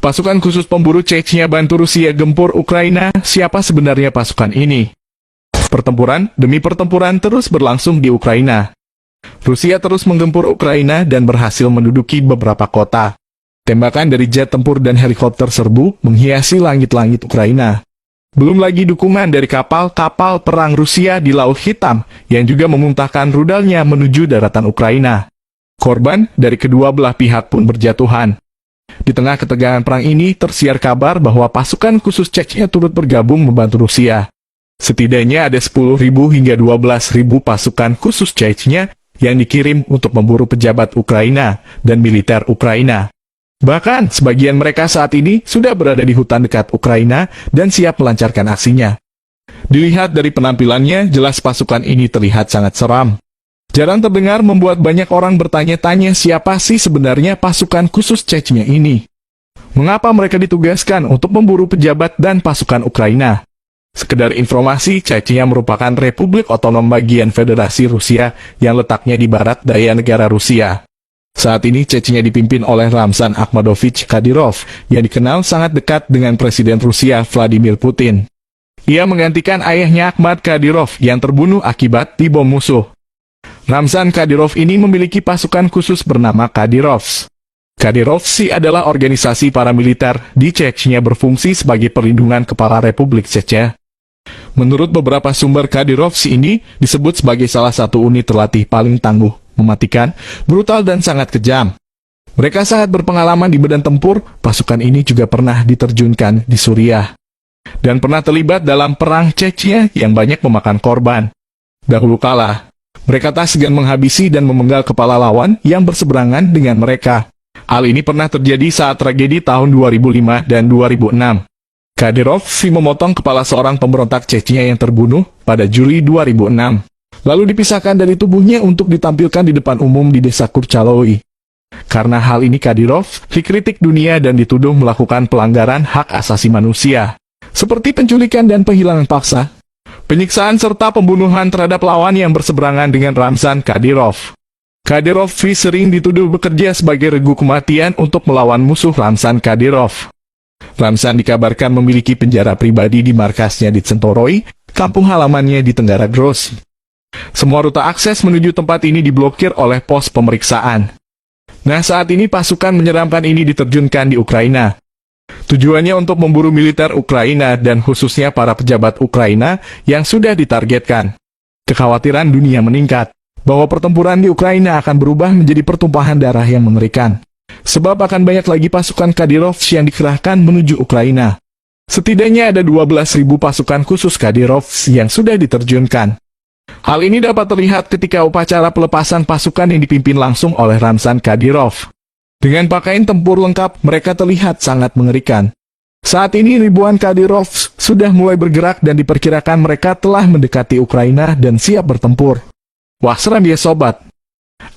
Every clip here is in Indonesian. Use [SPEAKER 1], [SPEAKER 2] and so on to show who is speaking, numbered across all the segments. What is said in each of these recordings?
[SPEAKER 1] Pasukan khusus pemburu Chechnya bantu Rusia gempur Ukraina. Siapa sebenarnya pasukan ini? Pertempuran demi pertempuran terus berlangsung di Ukraina. Rusia terus menggempur Ukraina dan berhasil menduduki beberapa kota. Tembakan dari jet tempur dan helikopter serbu menghiasi langit-langit Ukraina. Belum lagi dukungan dari kapal-kapal perang Rusia di Laut Hitam yang juga memuntahkan rudalnya menuju daratan Ukraina. Korban dari kedua belah pihak pun berjatuhan. Di tengah ketegangan perang ini tersiar kabar bahwa pasukan khusus Chechnya turut bergabung membantu Rusia. Setidaknya ada 10.000 hingga 12.000 pasukan khusus Chechnya yang dikirim untuk memburu pejabat Ukraina dan militer Ukraina. Bahkan sebagian mereka saat ini sudah berada di hutan dekat Ukraina dan siap melancarkan aksinya. Dilihat dari penampilannya, jelas pasukan ini terlihat sangat seram. Jarang terdengar membuat banyak orang bertanya-tanya siapa sih sebenarnya pasukan khusus Chechnya ini. Mengapa mereka ditugaskan untuk memburu pejabat dan pasukan Ukraina? Sekedar informasi, Chechnya merupakan Republik Otonom bagian Federasi Rusia yang letaknya di barat daya negara Rusia. Saat ini Chechnya dipimpin oleh Ramzan Akhmadovich Kadyrov yang dikenal sangat dekat dengan Presiden Rusia Vladimir Putin. Ia menggantikan ayahnya Akhmad Kadyrov yang terbunuh akibat dibom musuh. Ramzan Kadyrov ini memiliki pasukan khusus bernama Kadyrovs. Kadyrovsi adalah organisasi paramiliter di Chechnya berfungsi sebagai perlindungan kepala Republik Chechnya. Menurut beberapa sumber, Kadyrovsi ini disebut sebagai salah satu unit terlatih paling tangguh, mematikan, brutal dan sangat kejam. Mereka sangat berpengalaman di medan tempur. Pasukan ini juga pernah diterjunkan di Suriah dan pernah terlibat dalam perang Chechnya yang banyak memakan korban. Dahulu kala, mereka tak segan menghabisi dan memenggal kepala lawan yang berseberangan dengan mereka. Hal ini pernah terjadi saat tragedi tahun 2005 dan 2006. Kadyrov memotong kepala seorang pemberontak Chechnya yang terbunuh pada Juli 2006. Lalu dipisahkan dari tubuhnya untuk ditampilkan di depan umum di desa Kurchaloi. Karena hal ini Kadyrov dikritik dunia dan dituduh melakukan pelanggaran hak asasi manusia, seperti penculikan dan penghilangan paksa, penyiksaan serta pembunuhan terhadap lawan yang berseberangan dengan Ramzan Kadyrov. Kadyrov sering dituduh bekerja sebagai regu kematian untuk melawan musuh Ramzan Kadyrov. Ramzan dikabarkan memiliki penjara pribadi di markasnya di Tsentoroi, kampung halamannya di Tenggara Grozny. Semua rute akses menuju tempat ini diblokir oleh pos pemeriksaan. Nah, saat ini pasukan menyeramkan ini diterjunkan di Ukraina. Tujuannya untuk memburu militer Ukraina dan khususnya para pejabat Ukraina yang sudah ditargetkan. Kekhawatiran dunia meningkat bahwa pertempuran di Ukraina akan berubah menjadi pertumpahan darah yang mengerikan. Sebab akan banyak lagi pasukan Kadyrov yang dikerahkan menuju Ukraina. Setidaknya ada 12.000 pasukan khusus Kadyrov yang sudah diterjunkan. Hal ini dapat terlihat ketika upacara pelepasan pasukan yang dipimpin langsung oleh Ramzan Kadyrov. Dengan pakaian tempur lengkap, mereka terlihat sangat mengerikan. Saat ini ribuan Kadyrovs sudah mulai bergerak dan diperkirakan mereka telah mendekati Ukraina dan siap bertempur. Wah, seram ya sobat.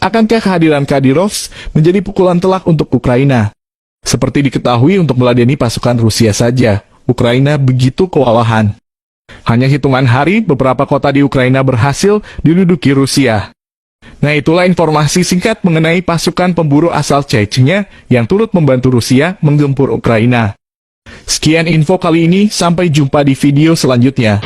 [SPEAKER 1] Akankah kehadiran Kadyrovs menjadi pukulan telak untuk Ukraina? Seperti diketahui, untuk meladeni pasukan Rusia saja, Ukraina begitu kewalahan. Hanya hitungan hari, beberapa kota di Ukraina berhasil diduduki Rusia. Nah, itulah informasi singkat mengenai pasukan pemburu asal Chechnya yang turut membantu Rusia menggempur Ukraina. Sekian info kali ini, sampai jumpa di video selanjutnya.